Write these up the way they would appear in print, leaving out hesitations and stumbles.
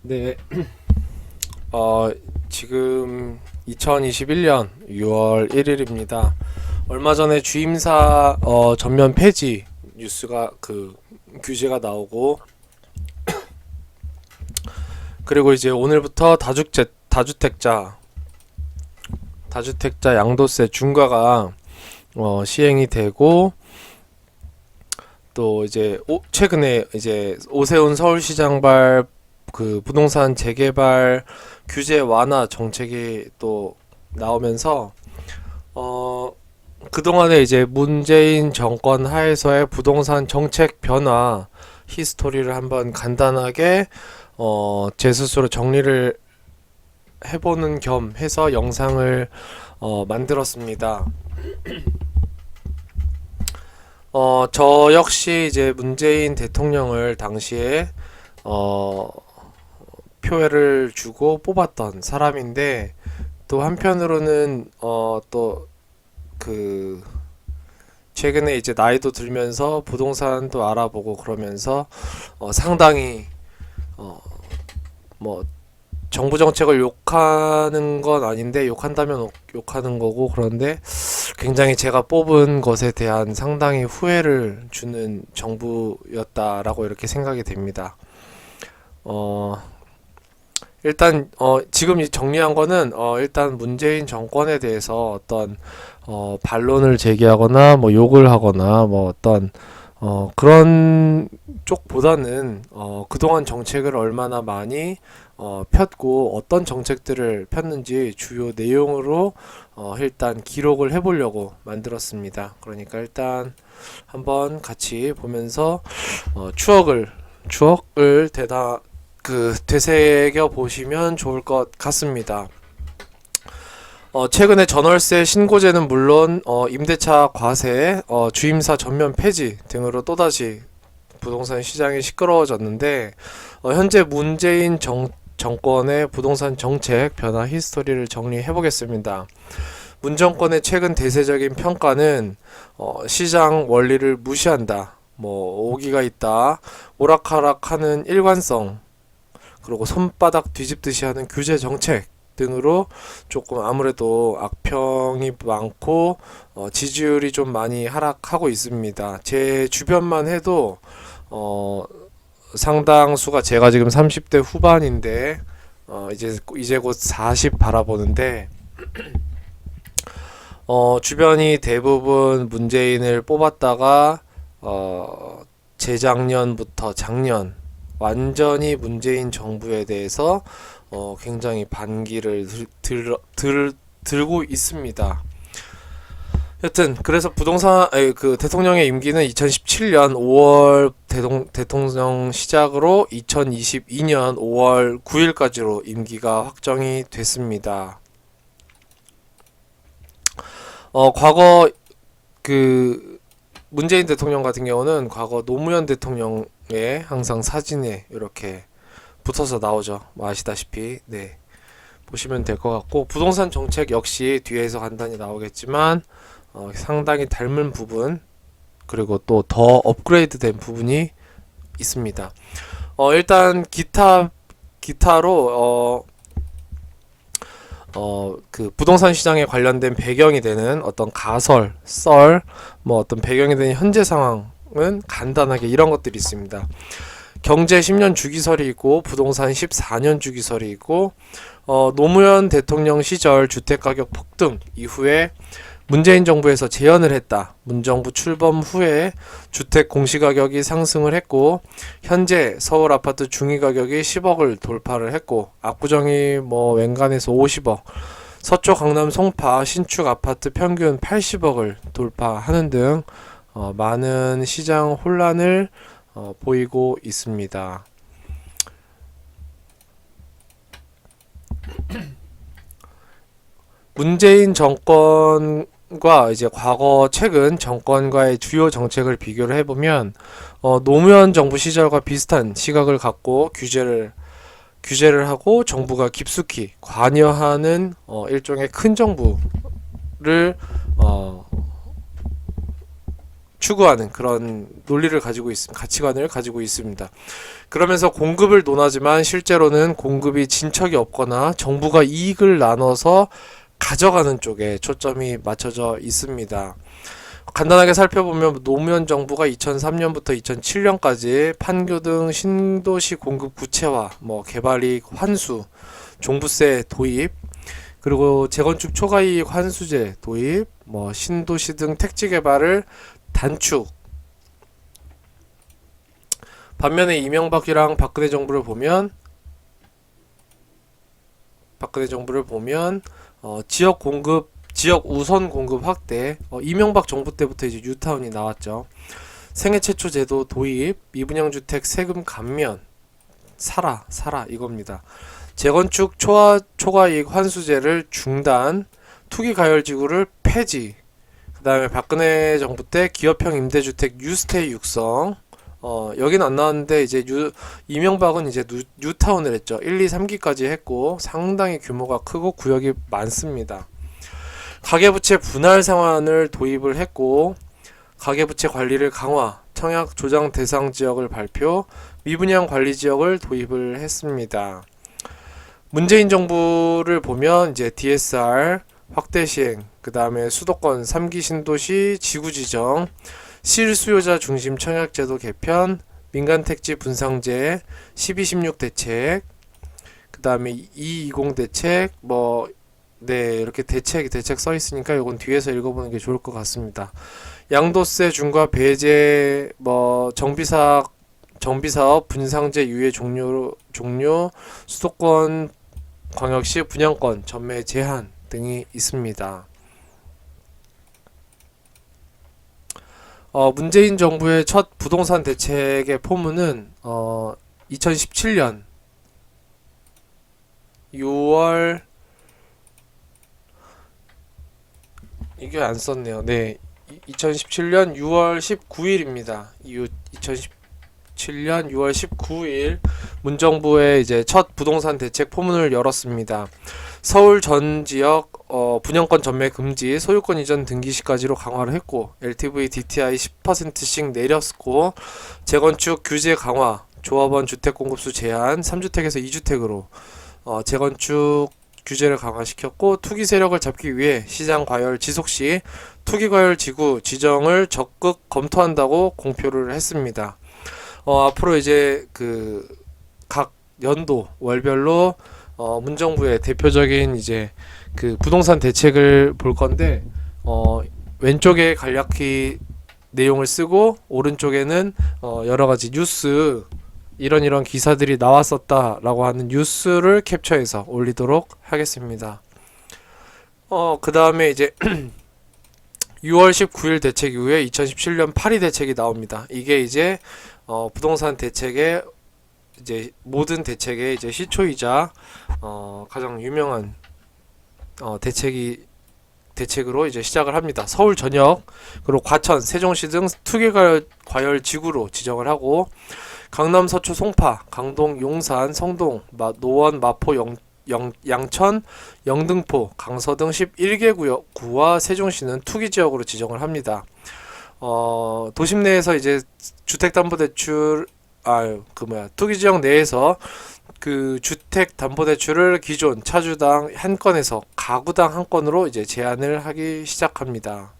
네, 지금 2021년 6월 1일입니다. 얼마 전에 주임사 전면 폐지 뉴스가 규제가 나오고, 그리고 이제 오늘부터 다주택자 양도세 중과가 시행이 되고, 또 이제 최근에 이제 오세훈 서울시장발 부동산 재개발 규제 완화 정책이 또 나오면서 그동안에 이제 문재인 정권 하에서의 부동산 정책 변화 히스토리를 한번 간단하게 제 스스로 정리를 해보는 겸 해서 영상을 만들었습니다. 저 역시 이제 문재인 대통령을 당시에 표를 주고 뽑았던 사람인데, 또 한편으로는 또 최근에 이제 나이도 들면서 부동산도 알아보고 그러면서 상당히 뭐 정부 정책을 욕하는 건 아닌데, 욕한다면 욕하는 거고, 그런데 굉장히 제가 뽑은 것에 대한 상당히 후회를 주는 정부였다라고 이렇게 생각이 됩니다. 일단 지금 정리한 거는 일단 문재인 정권에 대해서 어떤 반론을 제기하거나 뭐 욕을 하거나 뭐 어떤 그런 쪽보다는 그동안 정책을 얼마나 많이 폈고 어떤 정책들을 폈는지 주요 내용으로 일단 기록을 해보려고 만들었습니다. 그러니까 일단 한번 같이 보면서 추억을 되새겨 보시면 좋을 것 같습니다. 최근에 전월세 신고제는 물론 임대차 과세, 주임사 전면 폐지 등으로 또다시 부동산 시장이 시끄러워졌는데, 현재 문재인 정권의 부동산 정책 변화 히스토리를 정리해 보겠습니다. 문 정권의 최근 대세적인 평가는 시장 원리를 무시한다, 뭐 오기가 있다, 오락가락하는 일관성, 그리고 손바닥 뒤집듯이 하는 규제 정책 등으로 조금 아무래도 악평이 많고 지지율이 좀 많이 하락하고 있습니다. 제 주변만 해도 상당수가, 제가 지금 30대 후반인데 이제 곧 40 바라보는데, 주변이 대부분 문재인을 뽑았다가 재작년부터 작년 완전히 문재인 정부에 대해서 굉장히 반기를 들고 있습니다. 여튼 그래서 대통령의 임기는 2017년 5월 대통령 시작으로 2022년 5월 9일까지로 임기가 확정이 됐습니다. 과거 문재인 대통령 같은 경우는 과거 노무현 대통령의 항상 사진에 이렇게 붙어서 나오죠. 뭐 아시다시피. 네. 보시면 될 것 같고, 부동산 정책 역시 뒤에서 간단히 나오겠지만 상당히 닮은 부분, 그리고 또 더 업그레이드 된 부분이 있습니다. 일단 기타로 부동산 시장에 관련된 배경이 되는 어떤 가설, 뭐 어떤 배경이 되는 현재 상황은 간단하게 이런 것들이 있습니다. 경제 10년 주기설이 있고, 부동산 14년 주기설이 있고, 노무현 대통령 시절 주택가격 폭등 이후에 문재인 정부에서 재연을 했다. 문정부 출범 후에 주택 공시가격이 상승을 했고, 현재 서울 아파트 중위가격이 10억을 돌파를 했고, 압구정이 뭐 웬간에서 50억, 서초 강남 송파 신축 아파트 평균 80억을 돌파하는 등 많은 시장 혼란을 보이고 있습니다. 문재인 정권과 이제 과거 최근 정권과의 주요 정책을 비교를 해보면 노무현 정부 시절과 비슷한 시각을 갖고 규제를 하고 정부가 깊숙이 관여하는 일종의 큰 정부를 추구하는 그런 논리를 가지고 있습니다. 가치관을 가지고 있습니다. 그러면서 공급을 논하지만 실제로는 공급이 진척이 없거나 정부가 이익을 나눠서 가져가는 쪽에 초점이 맞춰져 있습니다. 간단하게 살펴보면 노무현 정부가 2003년부터 2007년까지 판교 등 신도시 공급 구체화, 개발이익 환수, 종부세 도입, 그리고 재건축 초과이익 환수제 도입, 신도시 등 택지 개발을 단축. 반면에 이명박이랑 박근혜 정부를 보면 지역 우선 공급 확대. 이명박 정부 때부터 이제 뉴타운이 나왔죠. 생애 최초 제도 도입, 미분양 주택 세금 감면, 사라 이겁니다. 재건축 초과이익 환수제를 중단, 투기 가열 지구를 폐지. 그다음에 박근혜 정부 때 기업형 임대주택 뉴스테이 육성. 여긴 안 나왔는데 이제 이명박은 이제 뉴타운을 했죠. 1, 2, 3기까지 했고 상당히 규모가 크고 구역이 많습니다. 가계부채 분할 상환을 도입을 했고 가계부채 관리를 강화, 청약 조정 대상 지역을 발표, 미분양 관리 지역을 도입을 했습니다. 문재인 정부를 보면 이제 DSR 확대 시행, 그 다음에 수도권 3기 신도시 지구 지정, 실수요자 중심 청약제도 개편, 민간택지 분상제, 1216 대책, 그 다음에 220 대책, 이렇게 대책 써 있으니까 이건 뒤에서 읽어보는 게 좋을 것 같습니다. 양도세 중과 배제, 정비사업 분상제 유예 종료, 수도권 광역시 분양권 전매 제한 등이 있습니다. 문재인 정부의 첫 부동산 대책의 포문은 2017년 6월 이게 안 썼네요. 네, 2017년 6월 19일입니다. 2017년 6월 19일 문정부의 이제 첫 부동산 대책 포문을 열었습니다. 서울 전 지역 분양권 전매 금지, 소유권 이전 등기 시까지로 강화를 했고 LTV DTI 10%씩 내렸고 재건축 규제 강화, 조합원 주택 공급수 제한 3주택에서 2주택으로 재건축 규제를 강화시켰고 투기 세력을 잡기 위해 시장 과열 지속 시 투기 과열 지구 지정을 적극 검토한다고 공표를 했습니다. 앞으로 이제 각 연도 월별로 문정부의 대표적인 이제 부동산 대책을 볼 건데 왼쪽에 간략히 내용을 쓰고 오른쪽에는 여러 가지 뉴스 이런 기사들이 나왔었다라고 하는 뉴스를 캡처해서 올리도록 하겠습니다. 그 다음에 이제 6월 19일 대책 이후에 2017년 8위 대책이 나옵니다. 이게 이제 부동산 대책의 이제 모든 대책의 이제 시초이자 가장 유명한 대책으로 이제 시작을 합니다. 서울 전역 그리고 과천, 세종시 등 투기 과열 지구로 지정을 하고 강남, 서초, 송파, 강동, 용산, 성동, 노원, 마포, 양천, 영등포, 강서 등 11개 구와 세종시는 투기 지역으로 지정을 합니다. 도심 내에서 이제 주택담보대출 투기 지역 내에서 주택담보대출을 기존 차주당 한 건에서 가구당 한 건으로 이제 제한을 하기 시작합니다.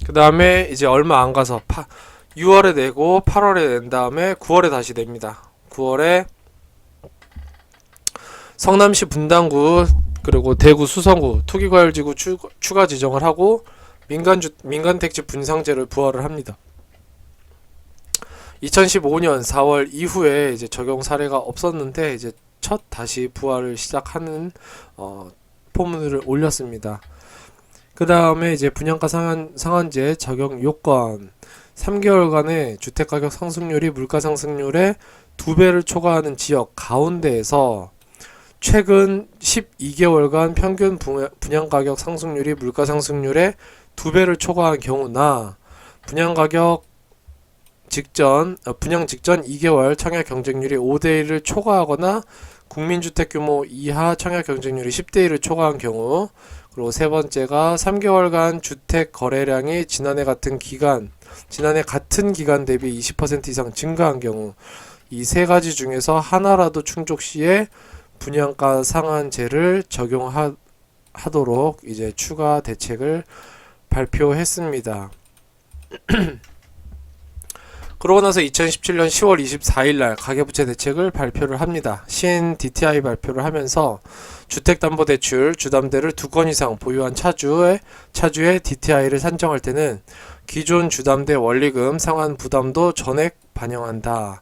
그 다음에 이제 얼마 안 가서 6월에 내고 8월에 낸 다음에 9월에 다시 냅니다. 9월에 성남시 분당구 그리고 대구 수성구 투기과열지구 추가 지정을 하고 민간택지 분상제를 부활을 합니다. 2015년 4월 이후에 이제 적용 사례가 없었는데 이제 첫 다시 부활을 시작하는 포문을 올렸습니다. 그 다음에 이제 분양가 상한제 적용 요건 3개월간의 주택가격 상승률이 물가 상승률의 2배를 초과하는 지역 가운데에서 최근 12개월간 평균 분양가격 상승률이 물가 상승률의 2배를 초과한 경우나 분양 직전 2개월 청약 경쟁률이 5대1을 초과하거나 국민주택 규모 이하 청약 경쟁률이 10대1을 초과한 경우 그리고 세 번째가 3개월간 주택 거래량이 지난해 같은 기간 대비 20% 이상 증가한 경우, 이 세 가지 중에서 하나라도 충족 시에 분양가 상한제를 적용하도록 이제 추가 대책을 발표했습니다. 그러고 나서 2017년 10월 24일 날 가계부채 대책을 발표를 합니다. CNDTI 발표를 하면서 주택담보대출 주담대를 2건 이상 보유한 차주의 DTI를 산정할 때는 기존 주담대 원리금 상환 부담도 전액 반영한다.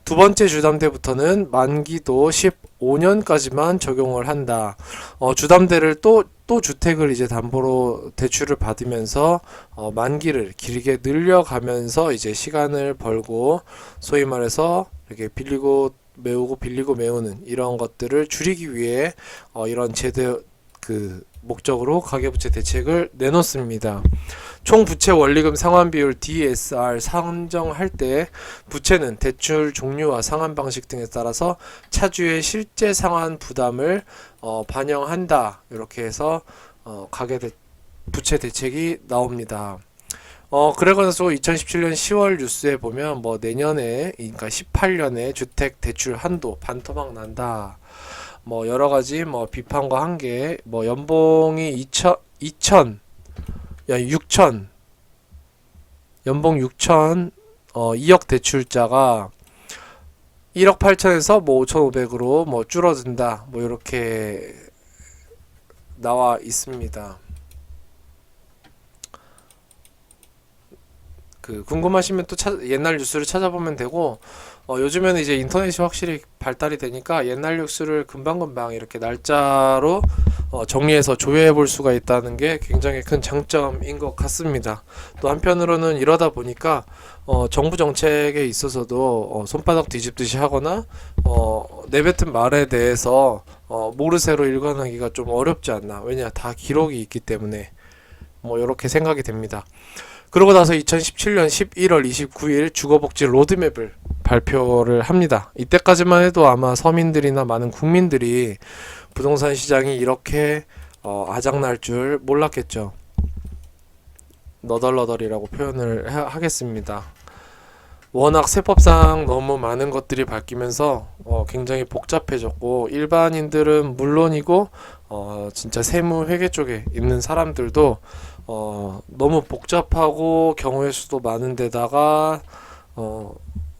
두 번째 주담대부터는 만기도 15년까지만 적용을 한다. 주담대를 또 주택을 이제 담보로 대출을 받으면서 만기를 길게 늘려가면서 이제 시간을 벌고, 소위 말해서 이렇게 빌리고 메우는 이런 것들을 줄이기 위해 이런 목적으로 가계부채 대책을 내놓습니다. 총 부채 원리금 상환 비율 DSR 산정할 때 부채는 대출 종류와 상환 방식 등에 따라서 차주의 실제 상환 부담을 반영한다. 이렇게 해서 부채 대책이 나옵니다. 그래서 2017년 10월 뉴스에 보면 뭐 내년에, 그러니까 18년에 주택 대출 한도 반토막 난다. 뭐 여러 가지 뭐 비판과 한계, 뭐 연봉이 2억 대출자가 1억 8천에서 뭐 5,500으로 뭐 줄어든다. 뭐 이렇게 나와 있습니다. 궁금하시면 또 옛날 뉴스를 찾아보면 되고, 요즘에는 이제 인터넷이 확실히 발달이 되니까 옛날 뉴스를 금방금방 이렇게 날짜로 정리해서 조회해 볼 수가 있다는 게 굉장히 큰 장점인 것 같습니다. 또 한편으로는 이러다 보니까 정부 정책에 있어서도 손바닥 뒤집듯이 하거나 내뱉은 말에 대해서 모르쇠로 일관하기가 좀 어렵지 않나. 왜냐, 다 기록이 있기 때문에 뭐 이렇게 생각이 됩니다. 그러고 나서 2017년 11월 29일 주거복지 로드맵을 발표를 합니다. 이때까지만 해도 아마 서민들이나 많은 국민들이 부동산 시장이 이렇게 아작날 줄 몰랐겠죠. 너덜너덜이라고 표현을 하겠습니다. 워낙 세법상 너무 많은 것들이 바뀌면서 굉장히 복잡해졌고, 일반인들은 물론이고 진짜 세무회계 쪽에 있는 사람들도 너무 복잡하고 경우의 수도 많은 데다가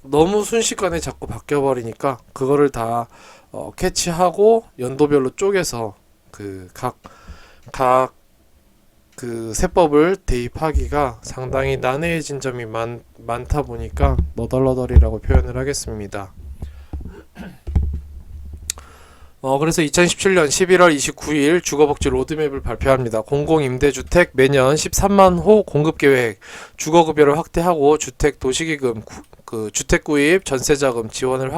너무 순식간에 자꾸 바뀌어버리니까 그거를 다 캐치하고 연도별로 쪼개서 각 세법을 대입하기가 상당히 난해해진 점이 많다 보니까 너덜너덜이라고 표현을 하겠습니다. 그래서 2017년 11월 29일 주거복지 로드맵을 발표합니다. 공공임대주택 매년 13만 호 공급계획, 주거급여를 확대하고 주택 도시기금, 주택구입 전세자금 지원을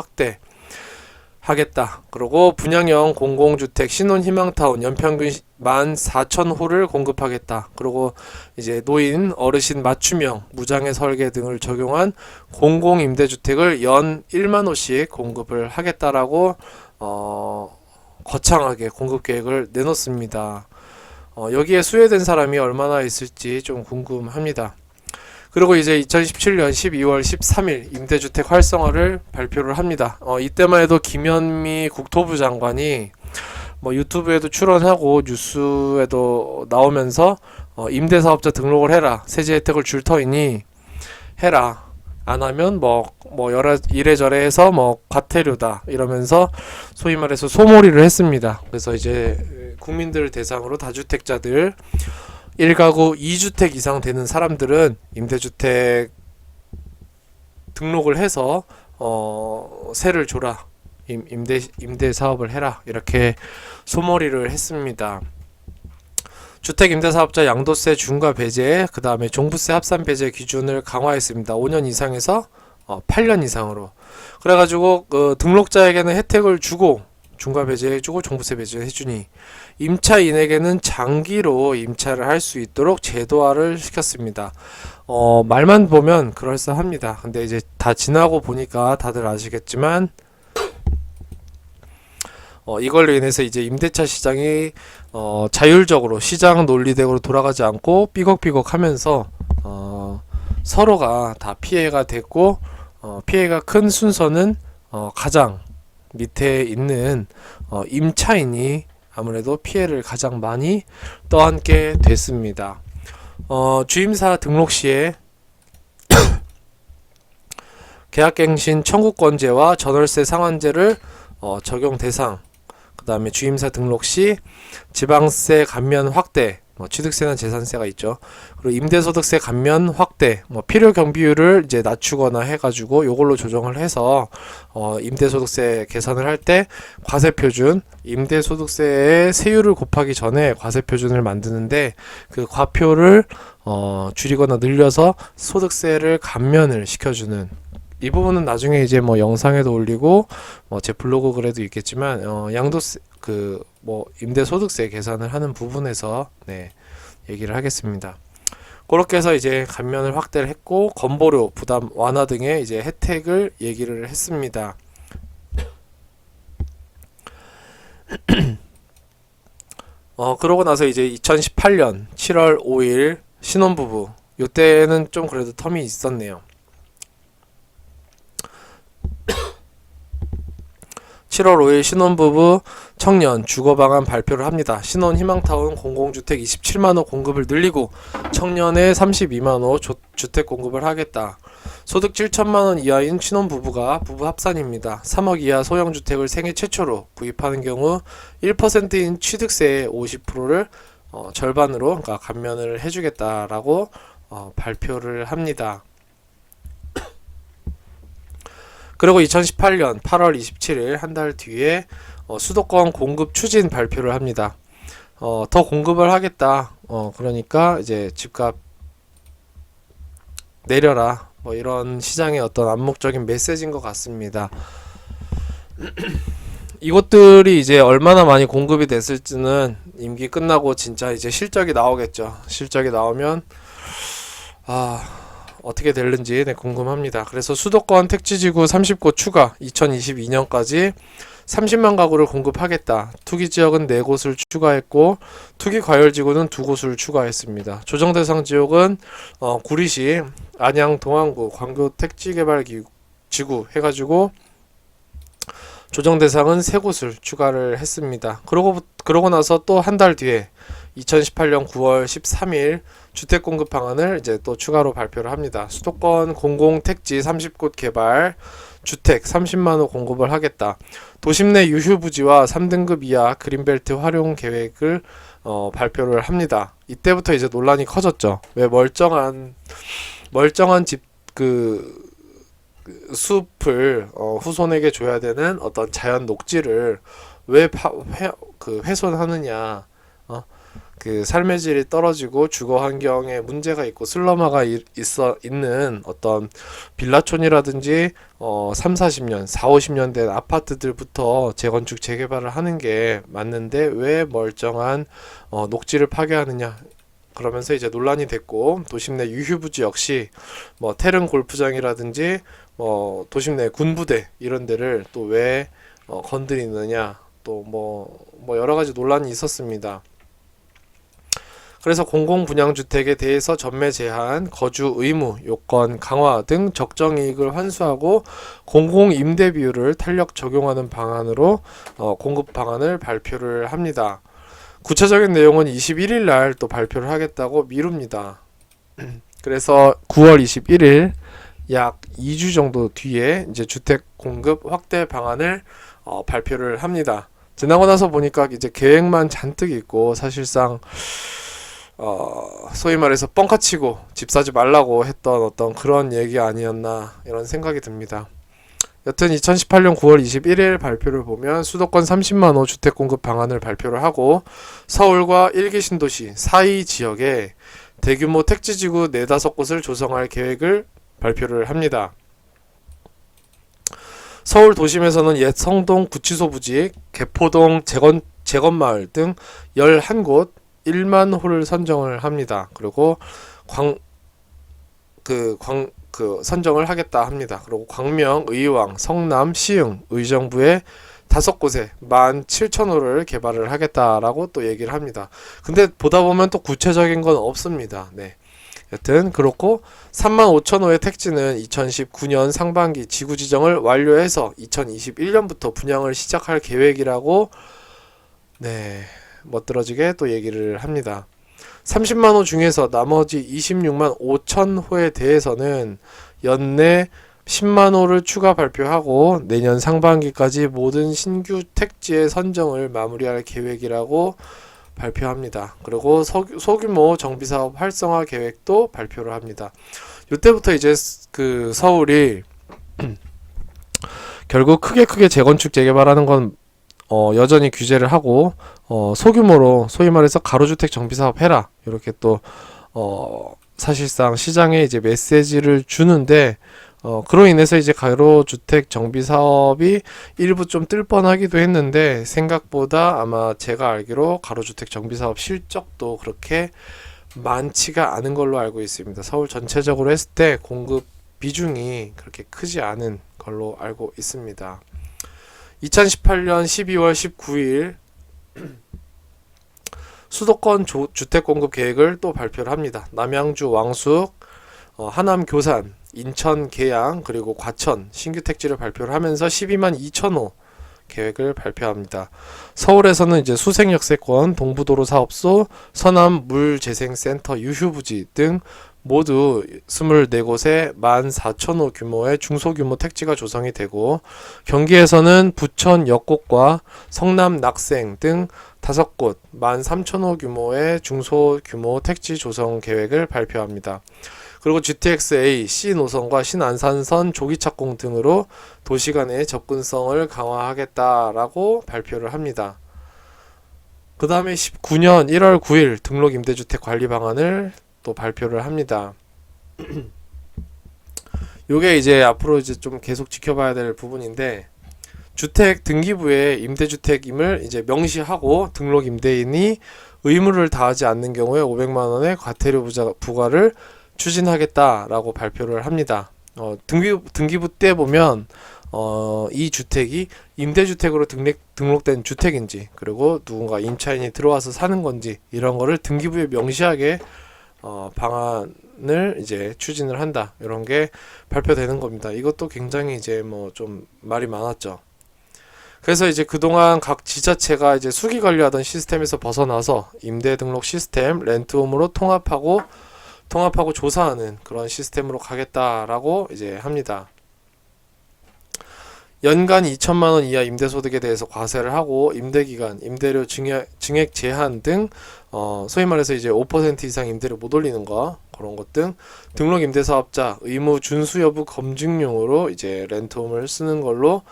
확대하겠다. 그리고 분양형 공공주택 신혼희망타운 연평균 14,000호를 공급하겠다. 그리고 이제 노인, 어르신 맞춤형, 무장애 설계 등을 적용한 공공임대주택을 연 1만 호씩 공급을 하겠다라고 거창하게 공급계획을 내놓습니다. 여기에 수혜된 사람이 얼마나 있을지 좀 궁금합니다. 그리고 이제 2017년 12월 13일 임대주택 활성화를 발표를 합니다. 이때만 해도 김현미 국토부 장관이 뭐 유튜브에도 출연하고 뉴스에도 나오면서 임대사업자 등록을 해라, 세제 혜택을 줄 터이니 해라, 안 하면 뭐 여러 이래저래 해서 뭐 과태료다 이러면서 소위 말해서 소몰이를 했습니다. 그래서 이제 국민들 대상으로 다주택자들 1가구 2주택 이상 되는 사람들은 임대주택 등록을 해서 세를 줘라, 임대 사업을 해라, 이렇게 소몰이를 했습니다. 주택 임대사업자 양도세 중과 배제, 그 다음에 종부세 합산 배제 기준을 강화했습니다. 5년 이상에서 8년 이상으로. 그래가지고 등록자에게는 혜택을 주고 중과 배제해주고 종부세 배제해주니 임차인에게는 장기로 임차를 할 수 있도록 제도화를 시켰습니다. 말만 보면 그럴싸합니다. 근데 이제 다 지나고 보니까 다들 아시겠지만 이걸로 인해서 이제 임대차 시장이 자율적으로 시장 논리대로 돌아가지 않고 삐걱삐걱하면서 서로가 다 피해가 됐고 피해가 큰 순서는 가장 밑에 있는 임차인이 아무래도 피해를 가장 많이 떠안게 됐습니다. 주임사 등록 시에 계약갱신 청구권제와 전월세 상환제를 적용 대상, 그 다음에 주임사 등록 시 지방세 감면 확대, 취득세나 재산세가 있죠. 그리고 임대소득세 감면 확대, 필요 경비율을 이제 낮추거나 해가지고 요걸로 조정을 해서 임대소득세 계산을 할 때 과세표준, 임대소득세의 세율을 곱하기 전에 과세표준을 만드는데 그 과표를 줄이거나 늘려서 소득세를 감면을 시켜주는, 이 부분은 나중에 이제 영상에도 올리고 제 블로그 글에도 있겠지만 양도세 임대소득세 계산을 하는 부분에서 얘기를 하겠습니다. 그렇게 해서 이제 감면을 확대를 했고 건보료 부담 완화 등의 이제 혜택을 얘기를 했습니다. 그러고 나서 이제 2018년 7월 5일 신혼부부, 요때는 좀 그래도 텀이 있었네요. 7월 5일 신혼부부 청년 주거방안 발표를 합니다. 신혼희망타운 공공주택 27만호 공급을 늘리고 청년의 32만호 주택 공급을 하겠다. 소득 7천만원 이하인 신혼부부가 부부 합산입니다. 3억 이하 소형주택을 생애 최초로 구입하는 경우 1%인 취득세의 50%를 절반으로, 그러니까 감면을 해주겠다라고 발표를 합니다. 그리고 2018년 8월 27일 한 달 뒤에 수도권 공급 추진 발표를 합니다. 더 공급을 하겠다. 그러니까 이제 집값 내려라. 이런 시장의 어떤 암묵적인 메시지인 것 같습니다. 이것들이 이제 얼마나 많이 공급이 됐을지는 임기 끝나고 진짜 이제 실적이 나오겠죠. 실적이 나오면 어떻게 될는지 궁금합니다. 그래서 수도권 택지지구 30곳 추가, 2022년까지 30만 가구를 공급하겠다. 투기지역은 4곳을 추가했고 투기과열지구는 2곳을 추가했습니다. 조정대상 지역은 구리시, 안양, 동안구, 광교 택지개발지구 해가지고 조정대상은 3곳을 추가를 했습니다. 그러고 나서 또 한 달 뒤에 2018년 9월 13일 주택공급 방안을 이제 또 추가로 발표를 합니다. 수도권 공공택지 30곳 개발, 주택 30만호 공급을 하겠다. 도심 내 유휴부지와 3등급 이하 그린벨트 활용 계획을 발표를 합니다. 이때부터 이제 논란이 커졌죠. 왜 멀쩡한 집 숲을 후손에게 줘야 되는 어떤 자연 녹지를 왜 훼손하느냐. 삶의 질이 떨어지고 주거 환경에 문제가 있고 슬럼화가 있는 어떤 빌라촌이라든지 3, 40년, 4, 50년 된 아파트들부터 재건축 재개발을 하는 게 맞는데 왜 멀쩡한 녹지를 파괴하느냐. 그러면서 이제 논란이 됐고, 도심 내 유휴부지 역시 태릉 골프장이라든지 도심 내 군부대 이런 데를 또 왜 건드리느냐, 또 여러 가지 논란이 있었습니다. 그래서 공공분양주택에 대해서 전매 제한, 거주 의무, 요건 강화 등 적정이익을 환수하고 공공임대 비율을 탄력 적용하는 방안으로 공급 방안을 발표를 합니다. 구체적인 내용은 21일 날 또 발표를 하겠다고 미룹니다. 그래서 9월 21일 약 2주 정도 뒤에 이제 주택 공급 확대 방안을 발표를 합니다. 지나고 나서 보니까 이제 계획만 잔뜩 있고 사실상 소위 말해서 뻥카치고 집 사지 말라고 했던 어떤 그런 얘기 아니었나 이런 생각이 듭니다. 여튼 2018년 9월 21일 발표를 보면 수도권 30만호 주택 공급 방안을 발표를 하고 서울과 1기 신도시 사이 지역에 대규모 택지지구 4-5곳을 조성할 계획을 발표를 합니다. 서울 도심에서는 옛 성동 구치소 부지, 개포동 재건마을 등 11곳 1만 호를 선정을 합니다. 그리고 선정을 하겠다 합니다. 그리고 광명, 의왕, 성남, 시흥, 의정부에 5곳에 17,000호를 개발을 하겠다라고 또 얘기를 합니다. 근데 보다 보면 또 구체적인 건 없습니다. 네. 여튼 그렇고 35,000호의 택지는 2019년 상반기 지구 지정을 완료해서 2021년부터 분양을 시작할 계획이라고 네, 멋들어지게 또 얘기를 합니다. 30만 호 중에서 나머지 26만 5천 호에 대해서는 연내 10만 호를 추가 발표하고 내년 상반기까지 모든 신규 택지의 선정을 마무리할 계획이라고 발표합니다. 그리고 소규모 정비사업 활성화 계획도 발표를 합니다. 이때부터 이제 그 서울이 결국 크게 재건축 재개발하는 건 여전히 규제를 하고 소규모로 소위 말해서 가로주택 정비사업 해라 이렇게 또 사실상 시장에 이제 메시지를 주는데 그로 인해서 이제 가로주택 정비 사업이 일부 좀 뜰 뻔하기도 했는데 생각보다 아마 제가 알기로 가로주택 정비 사업 실적도 그렇게 많지가 않은 걸로 알고 있습니다. 서울 전체적으로 했을 때 공급 비중이 그렇게 크지 않은 걸로 알고 있습니다. 2018년 12월 19일 수도권 주택 공급 계획을 또 발표를 합니다. 남양주 왕숙, 하남 교산, 인천 계양 그리고 과천 신규 택지를 발표를 하면서 12만 2천호 계획을 발표합니다. 서울에서는 이제 수생역세권, 동부도로 사업소, 서남 물재생센터 유휴부지 등 모두 24곳에 14,000호 규모의 중소규모 택지가 조성이 되고 경기에서는 부천 역곡과 성남 낙생 등 5곳 13,000호 규모의 중소규모 택지 조성 계획을 발표합니다. 그리고 GTX-A, C 노선과 신안산선 조기착공 등으로 도시 간의 접근성을 강화하겠다라고 발표를 합니다. 그 다음에 19년 1월 9일 등록 임대주택 관리 방안을 또 발표를 합니다. 요게 이제 앞으로 이제 좀 계속 지켜봐야 될 부분인데 주택 등기부에 임대주택임을 이제 명시하고 등록 임대인이 의무를 다하지 않는 경우에 500만 원의 과태료 부과를 추진하겠다라고 발표를 합니다. 등기부 때 보면 이 주택이 임대주택으로 등록된 주택인지 그리고 누군가 임차인이 들어와서 사는 건지 이런 거를 등기부에 명시하게 방안을 이제 추진을 한다. 이런 게 발표되는 겁니다. 이것도 굉장히 이제 뭐 좀 말이 많았죠. 그래서 이제 그동안 각 지자체가 이제 수기 관리하던 시스템에서 벗어나서 임대 등록 시스템 렌트홈으로 통합하고 조사하는 그런 시스템으로 가겠다라고 이제 합니다. 연간 2천만 원 이하 임대소득에 대해서 과세를 하고 임대기간, 임대료 증액 제한 등 소위 말해서 이제 5% 이상 임대료 못 올리는 거 그런 것 등 등록 임대사업자 의무 준수 여부 검증용으로 이제 렌트홈을 쓰는 걸로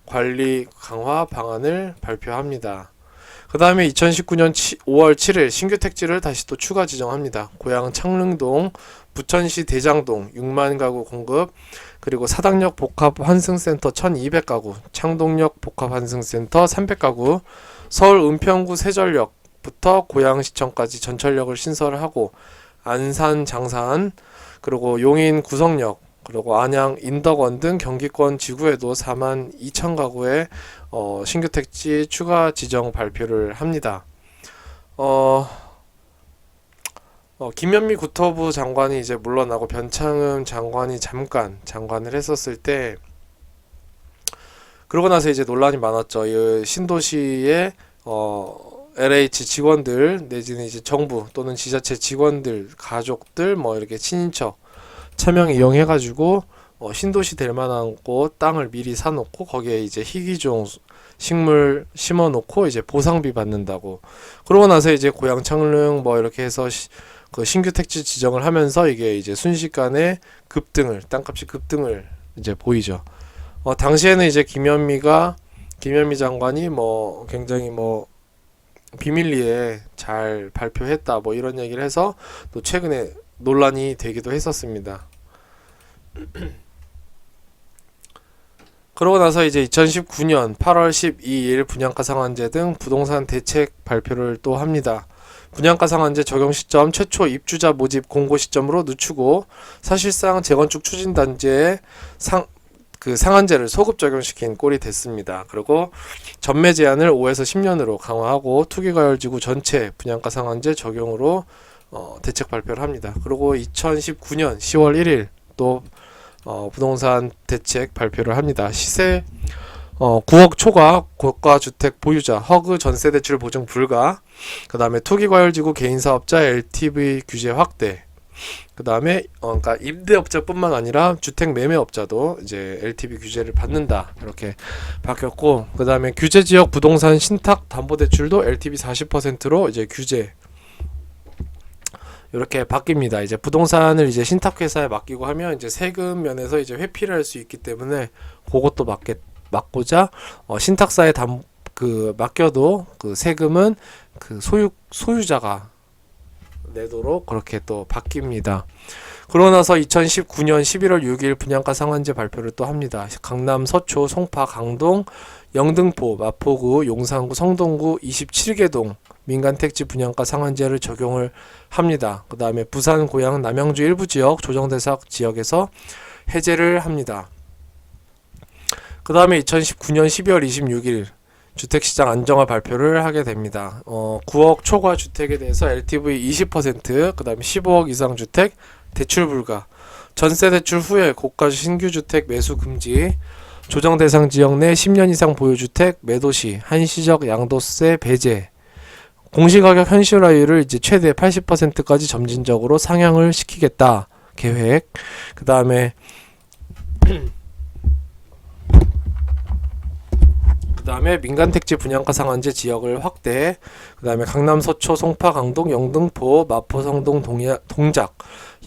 관리 강화 방안을 발표합니다. 그 다음에 2019년 5월 7일 신규 택지를 다시 또 추가 지정합니다. 고양 창릉동, 부천시 대장동 6만 가구 공급, 그리고 사당역 복합 환승센터 1200가구, 창동역 복합 환승센터 300가구, 서울 은평구 세전역부터 고양시청까지 전철역을 신설을 하고 안산 장산, 그리고 용인 구성역, 그리고 안양 인덕원 등 경기권 지구에도 4만 2천 가구의 신규 택지 추가 지정 발표를 합니다. 김현미 국토부 장관이 이제 물러나고 변창흠 장관이 잠깐 장관을 했었을 때 그러고 나서 이제 논란이 많았죠. 이 신도시의 LH 직원들 내지는 이제 정부 또는 지자체 직원들 가족들 뭐 이렇게 친인척 차명 이용해가지고 신도시 될 만한 곳 땅을 미리 사놓고 거기에 이제 희귀종 식물 심어놓고 이제 보상비 받는다고. 그러고 나서 이제 고양 창릉 뭐 이렇게 해서 그 신규 택지 지정을 하면서 이게 이제 순식간에 땅값이 급등을 이제 보이죠. 당시에는 이제 김현미 장관이 뭐 굉장히 뭐 비밀리에 잘 발표했다 뭐 이런 얘기를 해서 또 최근에 논란이 되기도 했었습니다. 그러고 나서 이제 2019년 8월 12일 분양가 상한제 등 부동산 대책 발표를 또 합니다. 분양가 상한제 적용 시점 최초 입주자 모집 공고 시점으로 늦추고 사실상 재건축 추진단지의 그 상한제를 소급 적용시킨 꼴이 됐습니다. 그리고 전매 제한을 5에서 10년으로 강화하고 투기과열지구 전체 분양가 상한제 적용으로 대책 발표를 합니다. 그리고 2019년 10월 1일 또 부동산 대책 발표를 합니다. 시세 9억 초과 고가주택 보유자 허그 전세 대출 보증 불가. 그 다음에 투기과열지구 개인사업자 LTV 규제 확대. 그 다음에 그러니까 임대업자뿐만 아니라 주택 매매업자도 이제 LTV 규제를 받는다 이렇게 바뀌었고, 그 다음에 규제지역 부동산 신탁 담보대출도 LTV 40%로 이제 규제 이렇게 바뀝니다. 이제 부동산을 이제 신탁회사에 맡기고 하면 이제 세금 면에서 이제 회피를 할 수 있기 때문에 그것도 막고자 신탁사에 맡겨도 그 세금은 그 소유자가 내도록 그렇게 또 바뀝니다. 그러고 나서 2019년 11월 6일 분양가 상한제 발표를 또 합니다. 강남, 서초, 송파, 강동, 영등포, 마포구, 용산구, 성동구 27개 동 민간 택지 분양가 상한제를 적용을 합니다. 그 다음에 부산, 고양, 남양주 일부 지역 조정대상 지역에서 해제를 합니다. 그 다음에 2019년 12월 26일 주택시장 안정화 발표를 하게 됩니다. 9억 초과 주택에 대해서 LTV 20%, 그 다음에 15억 이상 주택 대출 불가, 전세 대출 후에 고가 신규 주택 매수 금지, 조정 대상 지역 내 10년 이상 보유 주택 매도 시 한시적 양도세 배제, 공시가격 현실화율을 이제 최대 80%까지 점진적으로 상향을 시키겠다 계획. 그 다음에 민간 택지 분양가 상한제 지역을 확대. 그 다음에 강남, 서초, 송파, 강동, 영등포, 마포, 성동, 동작,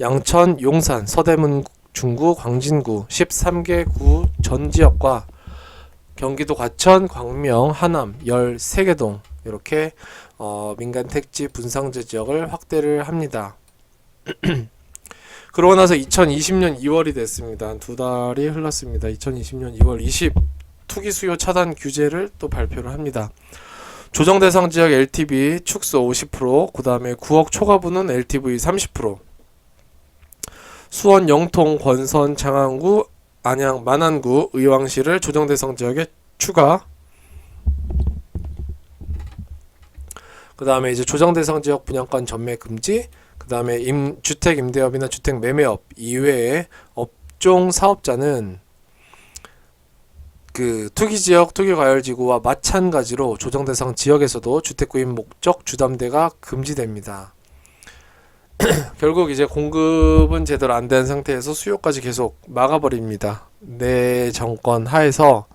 양천, 용산, 서대문, 중구, 광진구 13개 구 전 지역과 경기도 과천, 광명, 하남 13개 동 이렇게 민간 택지 분상제 지역을 확대를 합니다. 그러고 나서 2020년 2월이 됐습니다. 한 두 달이 흘렀습니다. 2020년 2월 20 투기 수요 차단 규제를 또 발표를 합니다. 조정 대상 지역 LTV 축소 50%, 그 다음에 9억 초과분은 LTV 30%, 수원, 영통, 권선, 장안구, 안양, 만안구, 의왕시를 조정 대상 지역에 추가. 그 다음에 이제 조정 대상 지역 분양권 전매 금지. 그 다음에 주택 임대업이나 주택 매매업 이외에 업종 사업자는 그 투기지역 투기과열지구와 마찬가지로 조정 대상 지역에서도 주택 구입 목적 주담대가 금지됩니다. 결국 이제 공급은 제대로 안 된 상태에서 수요까지 계속 막아버립니다. 내 정권 하에서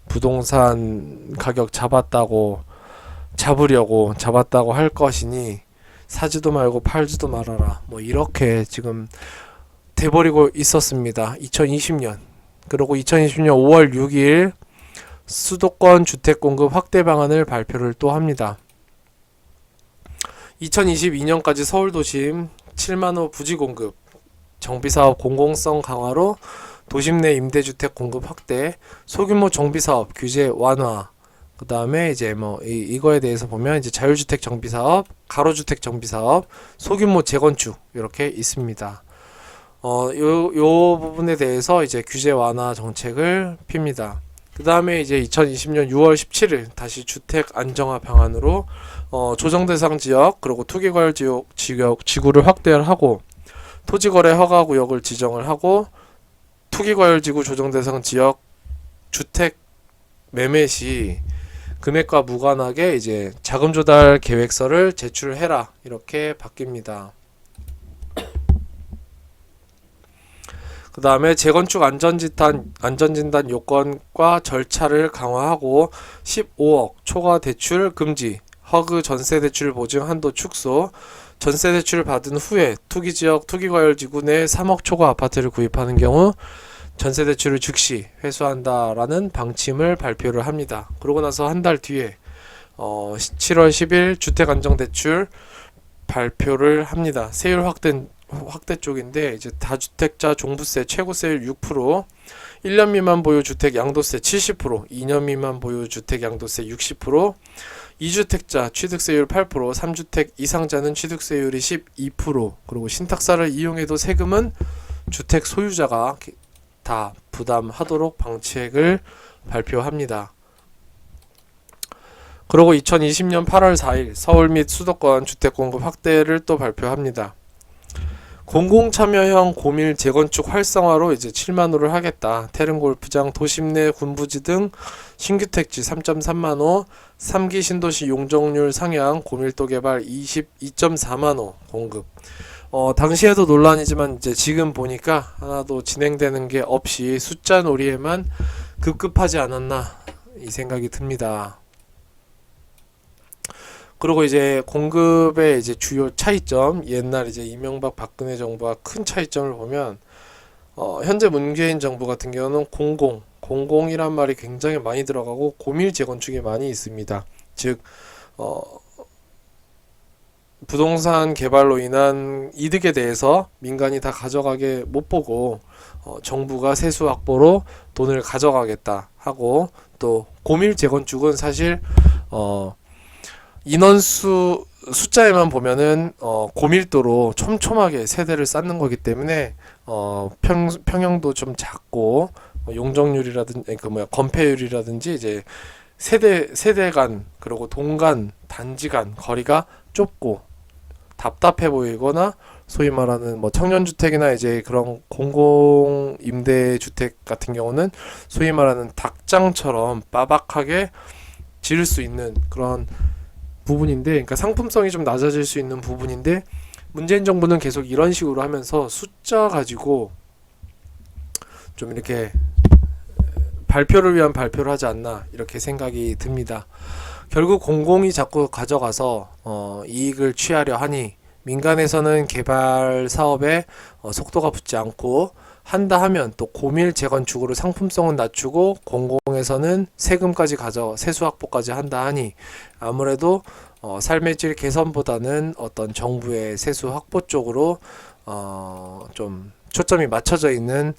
부동산 가격 잡았다고 할 것이니 사지도 말고 팔지도 말아라, 뭐 이렇게 지금 돼버리고 있었습니다. 2020년. 그리고 2020년 5월 6일 수도권 주택 공급 확대 방안을 발표를 또 합니다. 2022년까지 서울도심 7만호 부지 공급, 정비사업 공공성 강화로 도심 내 임대주택 공급 확대, 소규모 정비사업 규제 완화. 그 다음에 이제 뭐 이거에 대해서 보면 이제 자율주택 정비사업, 가로주택 정비사업, 소규모 재건축 이렇게 있습니다. 요 부분에 대해서 이제 규제 완화 정책을 핍니다. 그 다음에 이제 2020년 6월 17일 다시 주택 안정화 방안으로 조정 대상 지역 그리고 투기과열 지구를 확대를 하고, 토지거래 허가 구역을 지정을 하고, 투기과열 지구 조정 대상 지역 주택 매매 시 금액과 무관하게 이제 자금 조달 계획서를 제출해라 이렇게 바뀝니다. 그 다음에 재건축 안전진단 요건과 절차를 강화하고 15억 초과 대출 금지, 허그 전세대출 보증 한도 축소, 전세대출을 받은 후에 투기지역 투기과열지구 내 3억 초과 아파트를 구입하는 경우 전세대출을 즉시 회수한다라는 방침을 발표를 합니다. 그러고 나서 한 달 뒤에 7월 10일 주택안정대출 발표를 합니다. 세율 확대 쪽인데 이제 다주택자 종부세 최고세율 6%, 1년 미만 보유 주택 양도세 70%, 2년 미만 보유 주택 양도세 60%, 2주택자 취득세율 8%, 3주택 이상자는 취득세율이 12%, 그리고 신탁사를 이용해도 세금은 주택 소유자가 다 부담하도록 방책을 발표합니다. 그리고 2020년 8월 4일 서울 및 수도권 주택공급 확대를 또 발표합니다. 공공참여형 고밀 재건축 활성화로 이제 7만 호를 하겠다. 태릉골프장, 도심 내 군부지 등 신규 택지 3.3만 호, 3기 신도시 용적률 상향, 고밀도 개발 22.4만 호 공급. 당시에도 논란이지만 이제 지금 보니까 하나도 진행되는 게 없이 숫자 놀이에만 급급하지 않았나 이 생각이 듭니다. 그리고 이제 공급의 이제 주요 차이점, 옛날 이제 이명박 박근혜 정부와 큰 차이점을 보면 현재 문재인 정부 같은 경우는 공공이란 말이 굉장히 많이 들어가고 고밀 재건축이 많이 있습니다. 즉 부동산 개발로 인한 이득에 대해서 민간이 다 가져가게 못 보고 정부가 세수 확보로 돈을 가져가겠다 하고, 또 고밀 재건축은 사실 인원수 숫자에만 보면은 고밀도로 촘촘하게 세대를 쌓는 거기 때문에 평형도 좀 작고 용적률이라든지 건폐율이라든지 이제 세대 간, 그리고 동간, 단지 간 거리가 좁고 답답해 보이거나, 소위 말하는 청년주택이나 이제 그런 공공 임대주택 같은 경우는 소위 말하는 닭장처럼 빠박하게 지을 수 있는 그런 부분인데, 그러니까 상품성이 좀 낮아질 수 있는 부분인데, 문재인 정부는 계속 이런 식으로 하면서 숫자 가지고 좀 이렇게 발표를 위한 발표를 하지 않나 이렇게 생각이 듭니다. 결국 공공이 자꾸 가져가서 이익을 취하려 하니 민간에서는 개발 사업에 속도가 붙지 않고, 한다 하면 또 고밀 재건축으로 상품성은 낮추고 공공에서는 세금까지 세수 확보까지 한다 하니 아무래도 삶의 질 개선보다는 어떤 정부의 세수 확보 쪽으로 좀 초점이 맞춰져 있는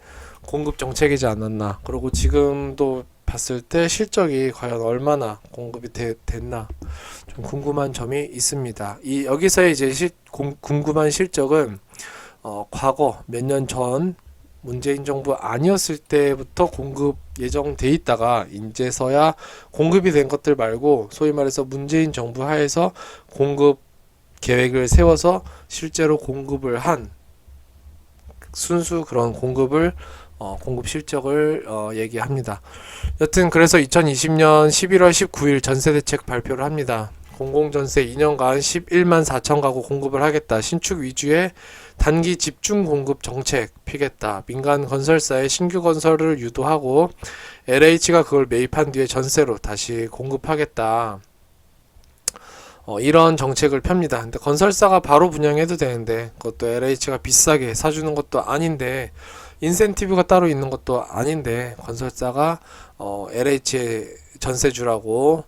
공급 정책이지 않았나. 그리고 지금도 봤을 때 실적이 과연 얼마나 공급이 됐나 좀 궁금한 점이 있습니다. 여기서의 이제 궁금한 실적은 과거 몇 년 전 문재인 정부 아니었을 때부터 공급 예정돼 있다가 이제서야 공급이 된 것들 말고, 소위 말해서 문재인 정부 하에서 공급 계획을 세워서 실제로 공급을 한 순수 그런 공급 실적을 얘기합니다. 여튼 그래서 2020년 11월 19일 전세대책 발표를 합니다. 공공전세 2년간 11만 4천 가구 공급을 하겠다. 신축 위주의 단기 집중 공급 정책 피겠다. 민간 건설사의 신규 건설을 유도하고 LH가 그걸 매입한 뒤에 전세로 다시 공급하겠다. 이런 정책을 펴니다. 근데 건설사가 바로 분양해도 되는데, 그것도 LH가 비싸게 사주는 것도 아닌데, 인센티브가 따로 있는 것도 아닌데, 건설사가 LH에 전세 주라고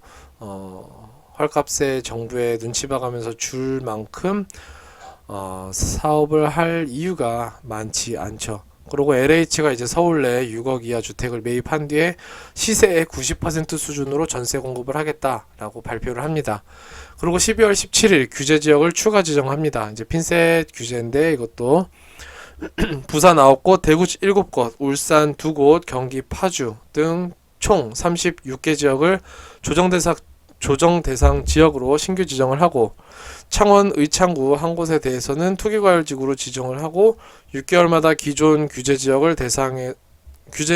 헐값에 정부에 눈치 봐가면서 줄 만큼 사업을 할 이유가 많지 않죠. 그리고 LH가 이제 서울 내 6억 이하 주택을 매입한 뒤에 시세의 90% 수준으로 전세 공급을 하겠다라고 발표를 합니다. 그리고 12월 17일 규제 지역을 추가 지정합니다. 이제 핀셋 규제인데, 이것도 부산 9곳, 대구 7곳, 울산 2곳, 경기 파주 등 총 36개 지역을 조정 대상 지역으로 신규 지정을 하고, 창원 의창구 한 곳에 대해서는 투기과열지구로 지정을 하고, 6개월마다 기존 규제